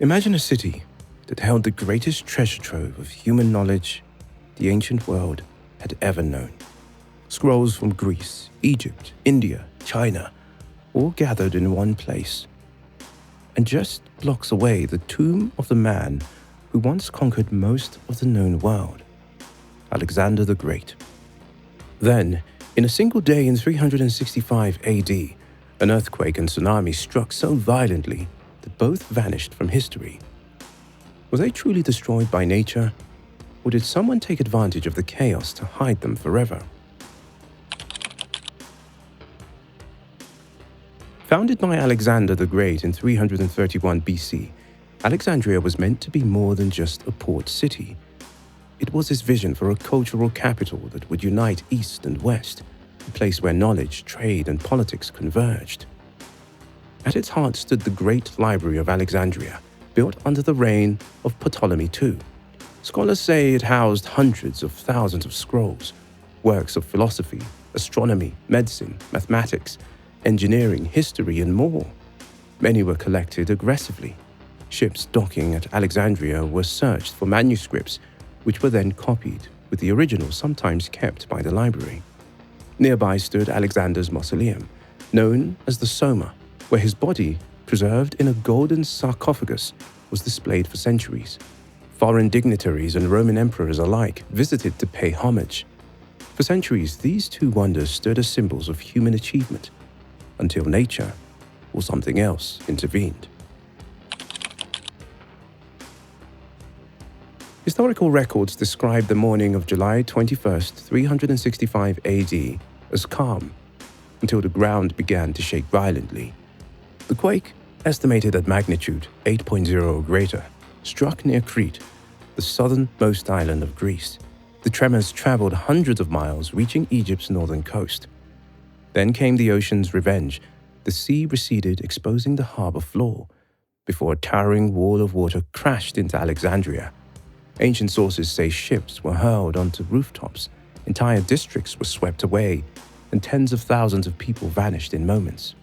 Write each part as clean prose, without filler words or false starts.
Imagine a city that held the greatest treasure trove of human knowledge the ancient world had ever known. Scrolls from Greece, Egypt, India, China, all gathered in one place. And just blocks away, the tomb of the man who once conquered most of the known world, Alexander the Great. Then, in a single day in 365 AD, an earthquake and tsunami struck so violently that both vanished from history. Were they truly destroyed by nature, or did someone take advantage of the chaos to hide them forever? Founded by Alexander the Great in 331 BC, Alexandria was meant to be more than just a port city. It was his vision for a cultural capital that would unite East and West, a place where knowledge, trade, and politics converged. At its heart stood the Great Library of Alexandria, built under the reign of Ptolemy II. Scholars say it housed hundreds of thousands of scrolls, works of philosophy, astronomy, medicine, mathematics, engineering, history, and more. Many were collected aggressively. Ships docking at Alexandria were searched for manuscripts, which were then copied, with the original sometimes kept by the library. Nearby stood Alexander's mausoleum, known as the Soma, where his body, preserved in a golden sarcophagus, was displayed for centuries. Foreign dignitaries and Roman emperors alike visited to pay homage. For centuries, these two wonders stood as symbols of human achievement, until nature, or something else, intervened. Historical records describe the morning of July 21st, 365 AD as calm, until the ground began to shake violently. The quake, estimated at magnitude 8.0 or greater, struck near Crete, the southernmost island of Greece. The tremors traveled hundreds of miles, reaching Egypt's northern coast. Then came the ocean's revenge. The sea receded, exposing the harbor floor, before a towering wall of water crashed into Alexandria. Ancient sources say ships were hurled onto rooftops, entire districts were swept away, and tens of thousands of people vanished in moments.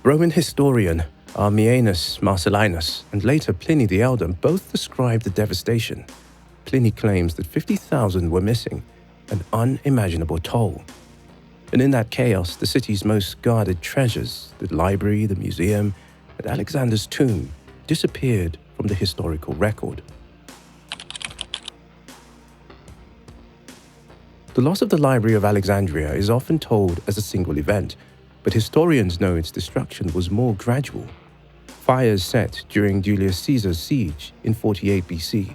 Roman historian Ammianus Marcellinus and later Pliny the Elder both describe the devastation. Pliny claims that 50,000 were missing, an unimaginable toll. And in that chaos, the city's most guarded treasures, the library, the museum, and Alexander's tomb, disappeared from the historical record. The loss of the Library of Alexandria is often told as a single event, but historians know its destruction was more gradual. Fires set during Julius Caesar's siege in 48 BC,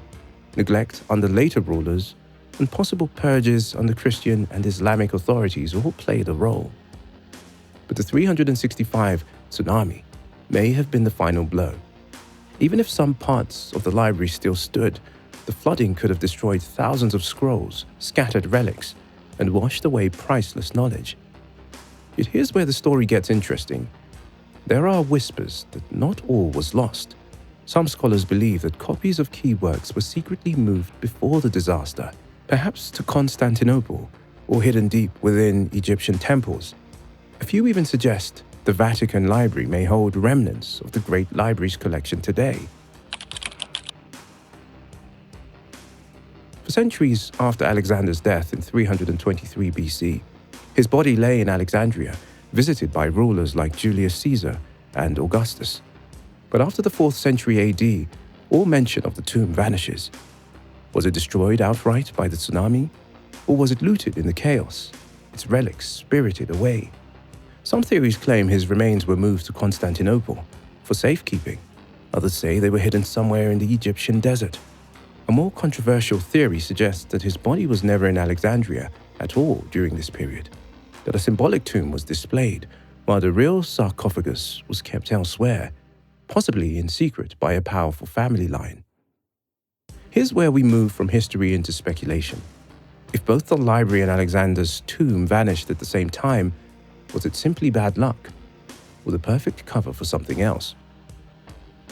neglect under later rulers, and possible purges under Christian and Islamic authorities all played a role. But the 365 tsunami may have been the final blow. Even if some parts of the library still stood, the flooding could have destroyed thousands of scrolls, scattered relics, and washed away priceless knowledge. Yet here's where the story gets interesting. There are whispers that not all was lost. Some scholars believe that copies of key works were secretly moved before the disaster, perhaps to Constantinople or hidden deep within Egyptian temples. A few even suggest the Vatican Library may hold remnants of the Great Library's collection today. For centuries after Alexander's death in 323 BC, his body lay in Alexandria, visited by rulers like Julius Caesar and Augustus. But after the 4th century AD, all mention of the tomb vanishes. Was it destroyed outright by the tsunami? Or was it looted in the chaos, its relics spirited away? Some theories claim his remains were moved to Constantinople for safekeeping. Others say they were hidden somewhere in the Egyptian desert. A more controversial theory suggests that his body was never in Alexandria at all during this period, that a symbolic tomb was displayed, while the real sarcophagus was kept elsewhere, possibly in secret by a powerful family line. Here's where we move from history into speculation. If both the library and Alexander's tomb vanished at the same time, was it simply bad luck, or the perfect cover for something else?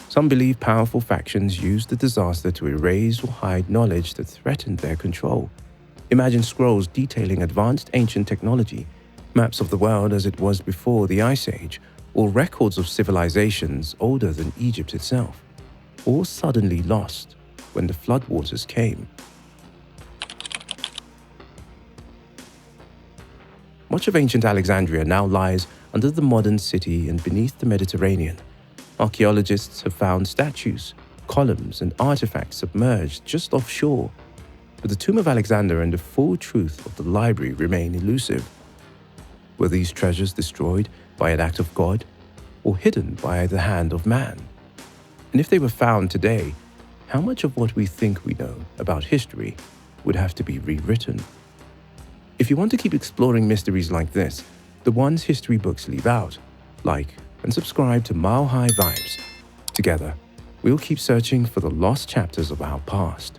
Some believe powerful factions used the disaster to erase or hide knowledge that threatened their control. Imagine scrolls detailing advanced ancient technology, maps of the world as it was before the Ice Age, or records of civilizations older than Egypt itself. or suddenly lost when the floodwaters came. Much of ancient Alexandria now lies under the modern city and beneath the Mediterranean. Archaeologists have found statues, columns, and artifacts submerged just offshore. But the tomb of Alexander and the full truth of the library remain elusive. Were these treasures destroyed by an act of God or hidden by the hand of man? And if they were found today, how much of what we think we know about history would have to be rewritten? If you want to keep exploring mysteries like this, the ones history books leave out, like and subscribe to Mile High Vibes. Together, we'll keep searching for the lost chapters of our past.